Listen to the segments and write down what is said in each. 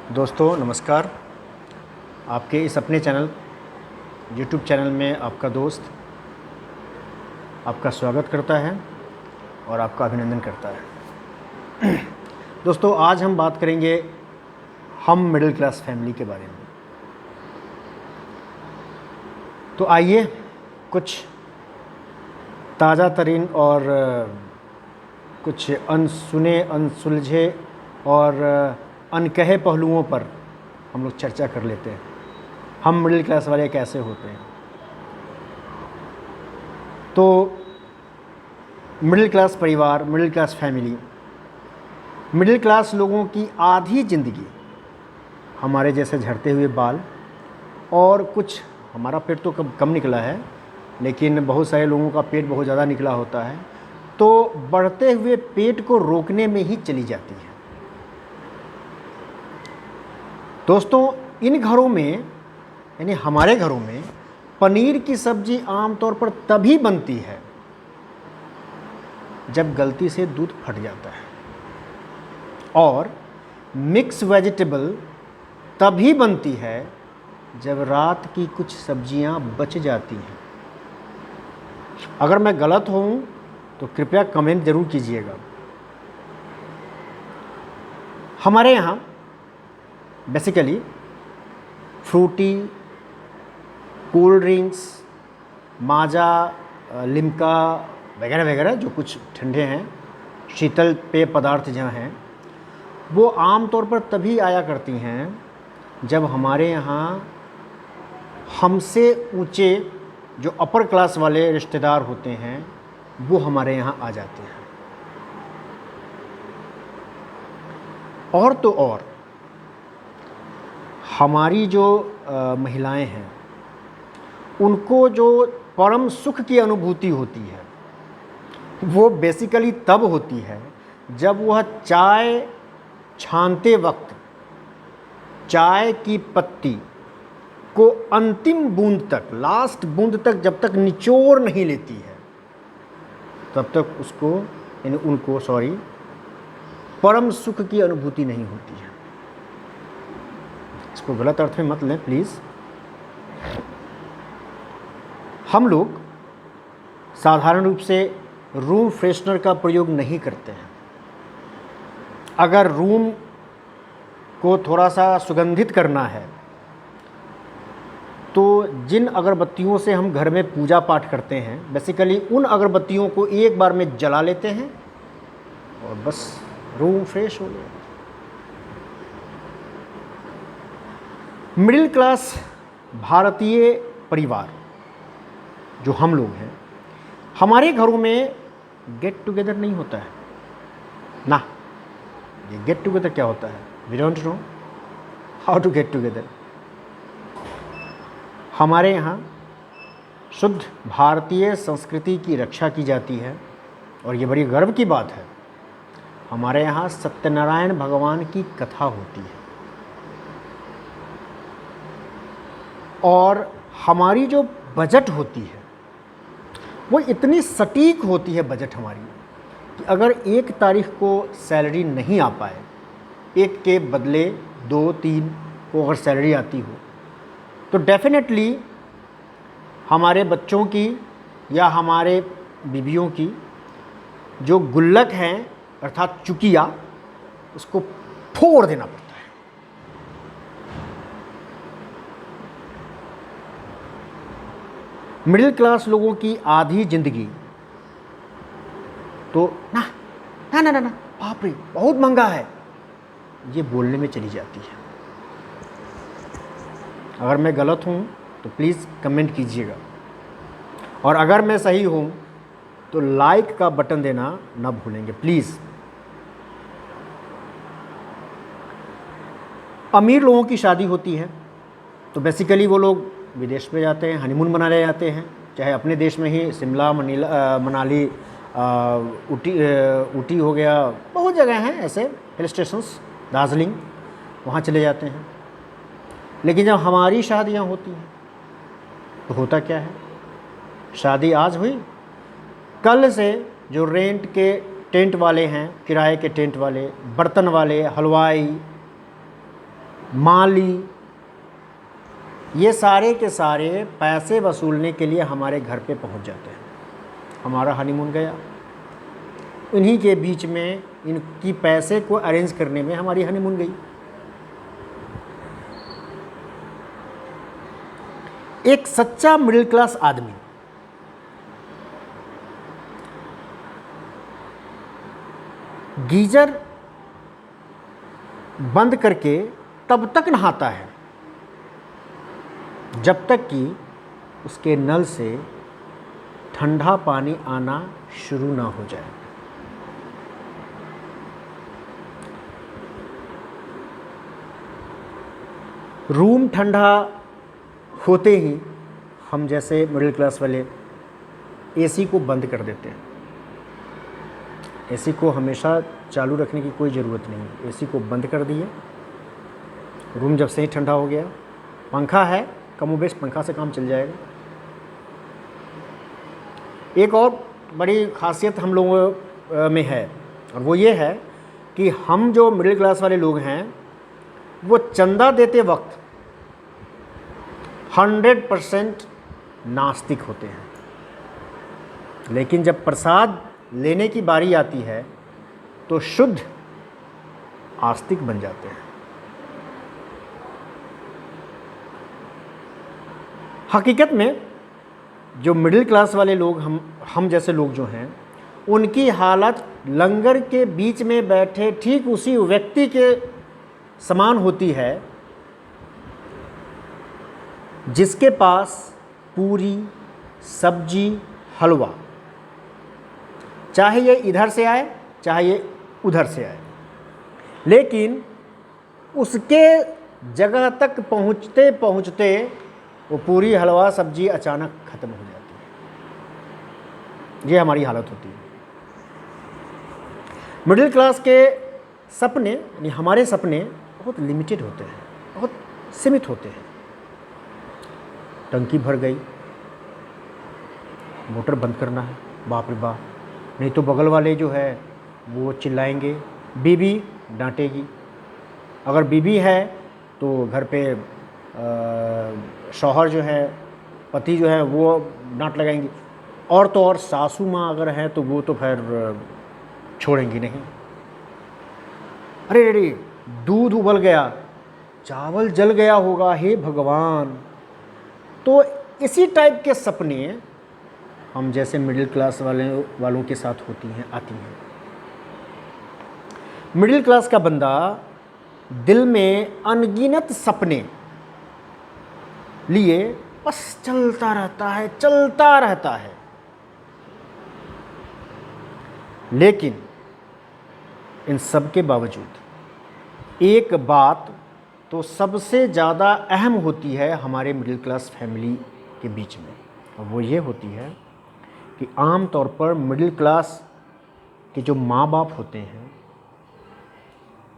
दोस्तों नमस्कार। आपके इस अपने चैनल यूट्यूब चैनल में आपका दोस्त आपका स्वागत करता है और आपका अभिनंदन करता है। दोस्तों आज हम बात करेंगे हम मिडिल क्लास फैमिली के बारे में। तो आइए कुछ ताज़ा तरीन और कुछ अनसुने अनसुलझे और अनकहे पहलुओं पर हम लोग चर्चा कर लेते हैं। हम मिडिल क्लास वाले कैसे होते हैं। तो मिडिल क्लास परिवार, middle class family, middle class लोगों की आधी ज़िंदगी हमारे जैसे झड़ते हुए बाल और कुछ हमारा पेट तो कम निकला है, लेकिन बहुत सारे लोगों का पेट बहुत ज़्यादा निकला होता है, तो बढ़ते हुए पेट को रोकने में ही चली जाती है। दोस्तों इन घरों में यानी हमारे घरों में पनीर की सब्ज़ी आमतौर पर तभी बनती है जब गलती से दूध फट जाता है, और मिक्स वेजिटेबल तभी बनती है जब रात की कुछ सब्जियां बच जाती हैं। अगर मैं गलत हूं तो कृपया कमेंट ज़रूर कीजिएगा। हमारे यहाँ बेसिकली फ्रूटी, कोल्ड ड्रिंक्स, माजा, लिम्का वगैरह वगैरह जो कुछ ठंडे हैं, शीतल पेय पदार्थ जहाँ हैं, वो आमतौर पर तभी आया करती हैं जब हमारे यहाँ हमसे ऊंचे जो अपर क्लास वाले रिश्तेदार होते हैं वो हमारे यहाँ आ जाते हैं। और तो और हमारी जो महिलाएं हैं उनको जो परम सुख की अनुभूति होती है वो बेसिकली तब होती है जब वह चाय छानते वक्त चाय की पत्ती को अंतिम बूंद तक, लास्ट बूंद तक जब तक निचोड़ नहीं लेती है तब तक उसको यानी उनको परम सुख की अनुभूति नहीं होती है। इसको गलत अर्थ में मत लें प्लीज़। हम लोग साधारण रूप से रूम फ्रेशनर का प्रयोग नहीं करते हैं। अगर रूम को थोड़ा सा सुगंधित करना है तो जिन अगरबत्तियों से हम घर में पूजा पाठ करते हैं बेसिकली उन अगरबत्तियों को एक बार में जला लेते हैं और बस रूम फ्रेश हो गया। मिडिल क्लास भारतीय परिवार जो हम लोग हैं, हमारे घरों में गेट टुगेदर नहीं होता है ना। ये गेट टुगेदर क्या होता है? We don't know how to get together. हमारे यहाँ शुद्ध भारतीय संस्कृति की रक्षा की जाती है और ये बड़ी गर्व की बात है। हमारे यहाँ सत्यनारायण भगवान की कथा होती है और हमारी जो बजट होती है वो इतनी सटीक होती है बजट हमारी कि अगर 1 तारीख को सैलरी नहीं आ पाए, 1 के बदले 2-3 को अगर सैलरी आती हो तो डेफिनेटली हमारे बच्चों की या हमारे बीवियों की जो गुल्लक हैं अर्थात चुकिया, उसको फोड़ देना पड़ता है। मिडिल क्लास लोगों की आधी जिंदगी तो ना ना ना ना ना बाप रे बहुत महंगा है ये बोलने में चली जाती है। अगर मैं गलत हूं तो प्लीज़ कमेंट कीजिएगा और अगर मैं सही हूं तो लाइक का बटन देना ना भूलेंगे प्लीज़। अमीर लोगों की शादी होती है तो बेसिकली वो लोग विदेश में जाते हैं, हनीमून मनाने जाते हैं, चाहे अपने देश में ही शिमला, मनाली, ऊटी हो गया, बहुत जगह हैं ऐसे हिल स्टेशंस, दार्जिलिंग, वहाँ चले जाते हैं। लेकिन जब हमारी शादियाँ होती हैं तो होता क्या है? शादी आज हुई, कल से जो रेंट के टेंट वाले हैं, किराए के टेंट वाले, बर्तन वाले, हलवाई, माली, ये सारे के सारे पैसे वसूलने के लिए हमारे घर पे पहुंच जाते हैं। हमारा हनीमून गया, इन्हीं के बीच में इनकी पैसे को अरेंज करने में हमारी हनीमून गई। एक सच्चा मिडिल क्लास आदमी गीजर बंद करके तब तक नहाता है जब तक कि उसके नल से ठंडा पानी आना शुरू ना हो जाए। रूम ठंडा होते ही हम जैसे मिडिल क्लास वाले एसी को बंद कर देते हैं। एसी को हमेशा चालू रखने की कोई ज़रूरत नहीं। एसी को बंद कर दिए, रूम जब से ही ठंडा हो गया, पंखा है, कमोबेश पंखा से काम चल जाएगा। एक और बड़ी खासियत हम लोगों में है, और वो ये है कि हम जो मिडिल क्लास वाले लोग हैं वो चंदा देते वक्त 100% नास्तिक होते हैं, लेकिन जब प्रसाद लेने की बारी आती है तो शुद्ध आस्तिक बन जाते हैं। हकीकत में जो मिडिल क्लास वाले लोग, हम जैसे लोग जो हैं, उनकी हालत लंगर के बीच में बैठे ठीक उसी व्यक्ति के समान होती है जिसके पास पूरी, सब्जी, हलवा, चाहे ये इधर से आए चाहे ये उधर से आए, लेकिन उसके जगह तक पहुंचते पहुंचते वो पूरी, हलवा, सब्जी अचानक ख़त्म हो जाती है। ये हमारी हालत होती है। मिडिल क्लास के सपने, यानी हमारे सपने बहुत लिमिटेड होते हैं, बहुत सीमित होते हैं। टंकी भर गई, मोटर बंद करना है, बाप रे बाप, नहीं तो बगल वाले जो है वो चिल्लाएंगे, बीवी डांटेगी। अगर बीवी है तो घर पे शौहर जो है, पति जो है, वो डांट लगाएंगी। और तो और सासू माँ अगर है तो वो तो फिर छोड़ेंगी नहीं। अरे अरे, दूध उबल गया, चावल जल गया होगा, हे भगवान। तो इसी टाइप के सपने हम जैसे मिडिल क्लास वालों के साथ आती हैं। मिडिल क्लास का बंदा दिल में अनगिनत सपने लिए बस चलता रहता है, लेकिन इन सब के बावजूद एक बात तो सबसे ज़्यादा अहम होती है हमारे मिडिल क्लास फैमिली के बीच में, और वो ये होती है कि आम तौर पर मिडिल क्लास के जो माँ बाप होते हैं,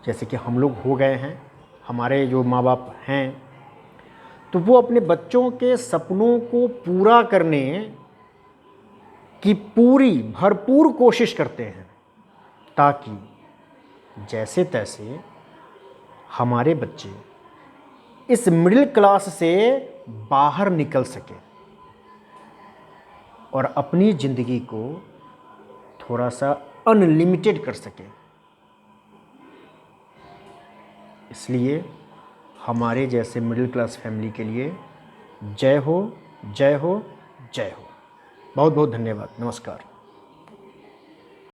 जैसे कि हम लोग हो गए हैं, हमारे जो माँ बाप हैं, तो वो अपने बच्चों के सपनों को पूरा करने की भरपूर कोशिश करते हैं, ताकि जैसे तैसे हमारे बच्चे इस मिडिल क्लास से बाहर निकल सके और अपनी ज़िंदगी को थोड़ा सा अनलिमिटेड कर सके। इसलिए हमारे जैसे मिडिल क्लास फैमिली के लिए जय हो, जय हो, जय हो। बहुत बहुत धन्यवाद। नमस्कार।